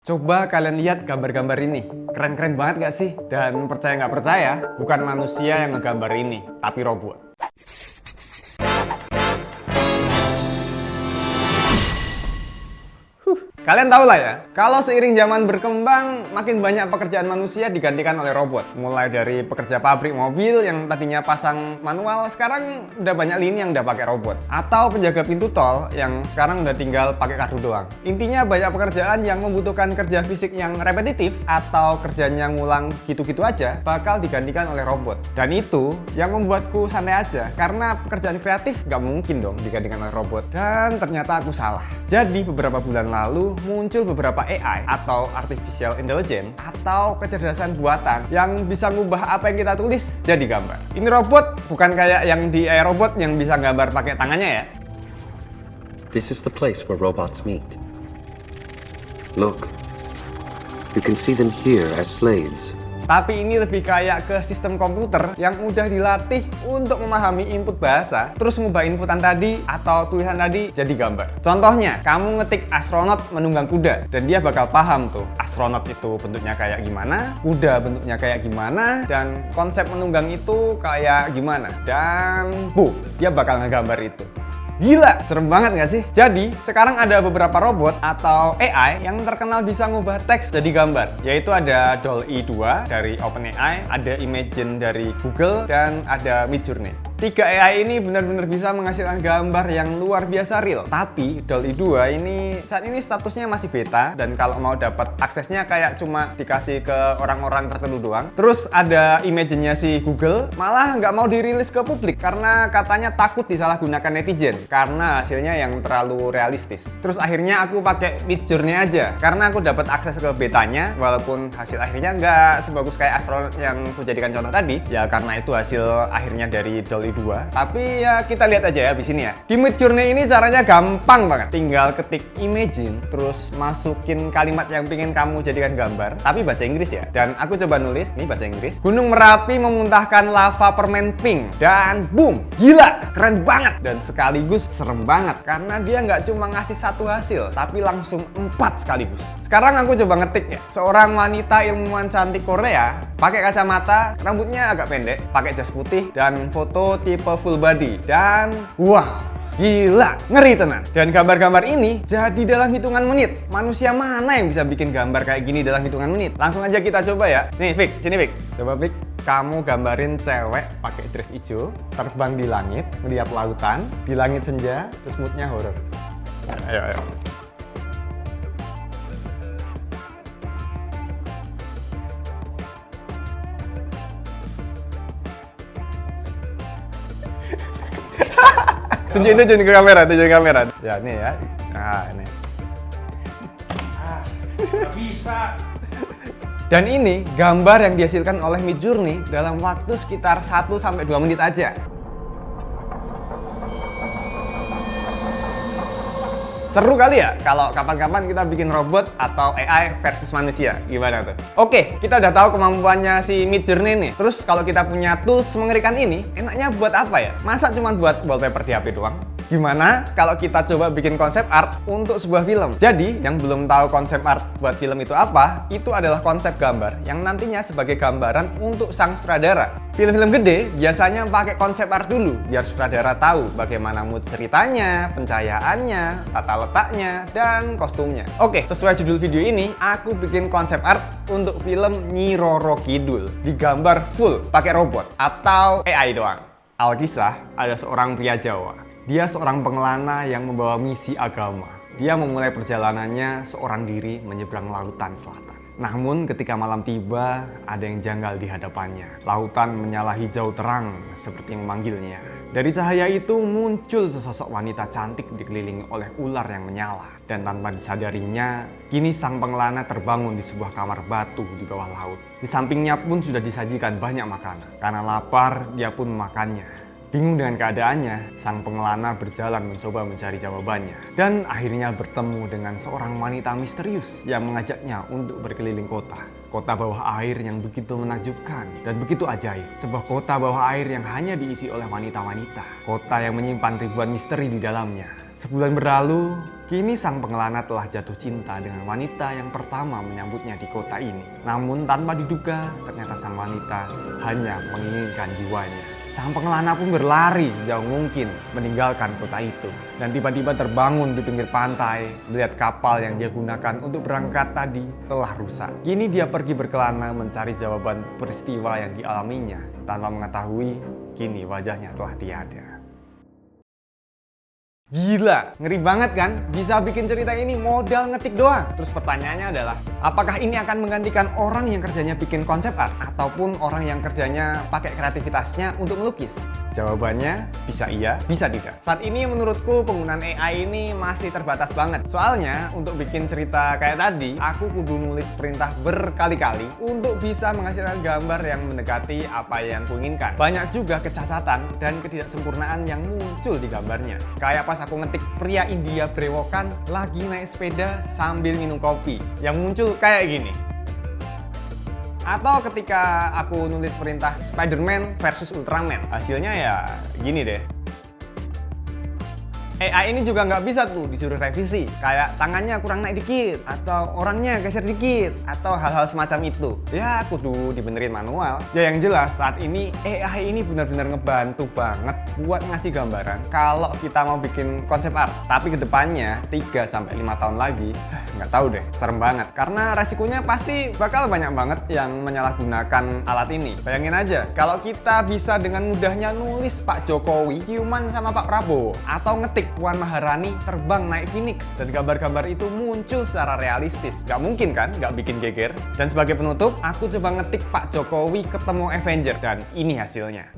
Coba kalian lihat gambar-gambar ini, keren-keren banget gak sih? Dan percaya nggak percaya, bukan manusia yang ngegambar ini, tapi robot. Kalian tahu lah ya, kalau seiring zaman berkembang, makin banyak pekerjaan manusia digantikan oleh robot. Mulai dari pekerja pabrik mobil yang tadinya pasang manual, sekarang udah banyak lini yang udah pakai robot. Atau penjaga pintu tol yang sekarang udah tinggal pakai kartu doang. Intinya banyak pekerjaan yang membutuhkan kerja fisik yang repetitif atau kerjanya ngulang gitu-gitu aja, bakal digantikan oleh robot. Dan itu yang membuatku santai aja, karena pekerjaan kreatif gak mungkin dong digantikan oleh robot. Dan ternyata aku salah. Jadi beberapa bulan lalu, muncul beberapa AI atau Artificial Intelligence atau kecerdasan buatan yang bisa ngubah apa yang kita tulis jadi gambar. Ini robot bukan kayak yang di AI Robot yang bisa gambar pakai tangannya ya. This is the place where robots meet. Look, you can see them here as slaves. Tapi ini lebih kayak ke sistem komputer yang udah dilatih untuk memahami input bahasa, terus ngubah inputan tadi atau tulisan tadi jadi gambar. Contohnya, kamu ngetik astronot menunggang kuda, dan dia bakal paham tuh astronot itu bentuknya kayak gimana, kuda bentuknya kayak gimana, dan konsep menunggang itu kayak gimana. Dan dia bakal ngegambar itu. Gila, serem banget gak sih? Jadi, sekarang ada beberapa robot atau AI yang terkenal bisa ngubah teks jadi gambar. Yaitu ada DALL-E 2 dari OpenAI, ada Imagen dari Google, dan ada Midjourney. Tiga AI ini benar-benar bisa menghasilkan gambar yang luar biasa real. Tapi DALL-E 2 ini saat ini statusnya masih beta, dan kalau mau dapat aksesnya kayak cuma dikasih ke orang-orang tertentu doang. Terus ada Imagen-nya si Google, malah nggak mau dirilis ke publik karena katanya takut disalahgunakan netizen karena hasilnya yang terlalu realistis. Terus akhirnya aku pakai Midjourney aja karena aku dapat akses ke betanya, walaupun hasil akhirnya nggak sebagus kayak astronot yang aku jadikan contoh tadi. Ya karena itu hasil akhirnya dari DALL-E 2. Tapi ya kita lihat aja ya di sini ya. Di Midjourney ini caranya gampang banget. Tinggal ketik Imagen, terus masukin kalimat yang pengen kamu jadikan gambar, tapi bahasa Inggris ya. Dan aku coba nulis, nih bahasa Inggris. Gunung Merapi memuntahkan lava permen pink. Dan boom, gila, keren banget. Dan sekaligus serem banget karena dia nggak cuma ngasih satu hasil, tapi langsung 4 sekaligus. Sekarang aku coba ngetik ya. Seorang wanita ilmuwan cantik Korea, pakai kacamata, rambutnya agak pendek, pakai jas putih, dan foto tipe full body. Dan wow, gila, ngeri tenan. Dan gambar-gambar ini jadi dalam hitungan menit. Manusia mana yang bisa bikin gambar kayak gini dalam hitungan menit? Langsung aja kita coba ya. Nih, Vic, sini Vic. Coba Vic, kamu gambarin cewek pakai dress hijau, terbang di langit, melihat lautan, di langit senja, terus moodnya horor. Ayo. Tunjukin ke kamera, Ya, nih ya. Nah, ini. Nggak bisa. Dan ini gambar yang dihasilkan oleh Midjourney dalam waktu sekitar 1-2 menit aja. Seru kali ya kalau kapan-kapan kita bikin robot atau AI versus manusia. Gimana tuh? Oke, kita udah tahu kemampuannya si Midjourney nih. Terus kalau kita punya tools mengerikan ini, enaknya buat apa ya? Masa cuma buat wallpaper di HP doang? Gimana kalau kita coba bikin konsep art untuk sebuah film? Jadi, yang belum tahu konsep art buat film itu apa, itu adalah konsep gambar yang nantinya sebagai gambaran untuk sang sutradara. Film-film gede biasanya pakai konsep art dulu, biar sutradara tahu bagaimana mood ceritanya, pencahayaannya, tata letaknya, dan kostumnya. Oke, sesuai judul video ini, aku bikin konsep art untuk film Nyi Roro Kidul. Digambar full pakai robot atau AI doang. Alkisah, ada seorang pria Jawa. Dia seorang pengelana yang membawa misi agama. Dia memulai perjalanannya seorang diri menyeberang lautan selatan. Namun ketika malam tiba, ada yang janggal di hadapannya. Lautan menyala hijau terang seperti memanggilnya. Dari cahaya itu muncul sesosok wanita cantik dikelilingi oleh ular yang menyala. Dan tanpa disadarinya, kini sang pengelana terbangun di sebuah kamar batu di bawah laut. Di sampingnya pun sudah disajikan banyak makanan. Karena lapar, dia pun memakannya. Bingung dengan keadaannya, sang pengelana berjalan mencoba mencari jawabannya. Dan akhirnya bertemu dengan seorang wanita misterius yang mengajaknya untuk berkeliling kota. Kota bawah air yang begitu menakjubkan dan begitu ajaib. Sebuah kota bawah air yang hanya diisi oleh wanita-wanita. Kota yang menyimpan ribuan misteri di dalamnya. Sebulan berlalu, kini sang pengelana telah jatuh cinta dengan wanita yang pertama menyambutnya di kota ini. Namun tanpa diduga, ternyata sang wanita hanya menginginkan jiwanya. Sang pengelana pun berlari sejauh mungkin meninggalkan kota itu. Dan tiba-tiba terbangun di pinggir pantai, melihat kapal yang dia gunakan untuk berangkat tadi telah rusak. Kini dia pergi berkelana mencari jawaban peristiwa yang dialaminya. Tanpa mengetahui, kini wajahnya telah tiada. Gila, ngeri banget kan? Bisa bikin cerita ini modal ngetik doang. Terus pertanyaannya adalah, apakah ini akan menggantikan orang yang kerjanya bikin konsep art? Ataupun orang yang kerjanya pakai kreativitasnya untuk melukis? Jawabannya bisa iya, bisa tidak. Saat ini menurutku penggunaan AI ini masih terbatas banget. Soalnya untuk bikin cerita kayak tadi, aku kudu nulis perintah berkali-kali untuk bisa menghasilkan gambar yang mendekati apa yang kuinginkan. Banyak juga kecacatan dan ketidaksempurnaan yang muncul di gambarnya. Kayak pas aku ngetik pria India brewokan lagi naik sepeda sambil minum kopi, yang muncul kayak gini. Atau ketika aku nulis perintah Spider-Man versus Ultraman, hasilnya ya gini deh. AI ini juga nggak bisa tuh disuruh revisi, kayak tangannya kurang naik dikit, atau orangnya geser dikit, atau hal-hal semacam itu. Ya kudu dibenerin manual. Ya yang jelas saat ini AI ini benar-benar ngebantu banget buat ngasih gambaran kalau kita mau bikin konsep art. Tapi kedepannya 3-5 tahun lagi, nggak tahu deh, serem banget. Karena resikonya pasti bakal banyak banget yang menyalahgunakan alat ini. Bayangin aja, kalau kita bisa dengan mudahnya nulis Pak Jokowi ciuman sama Pak Prabowo, atau ngetik Puan Maharani terbang naik Phoenix, dan gambar-gambar itu muncul secara realistis. Gak mungkin kan gak bikin geger? Dan sebagai penutup, aku coba ngetik Pak Jokowi ketemu Avenger, dan ini hasilnya.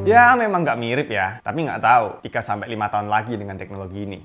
Ya memang gak mirip ya, tapi nggak tahu 3-5 tahun lagi dengan teknologi ini.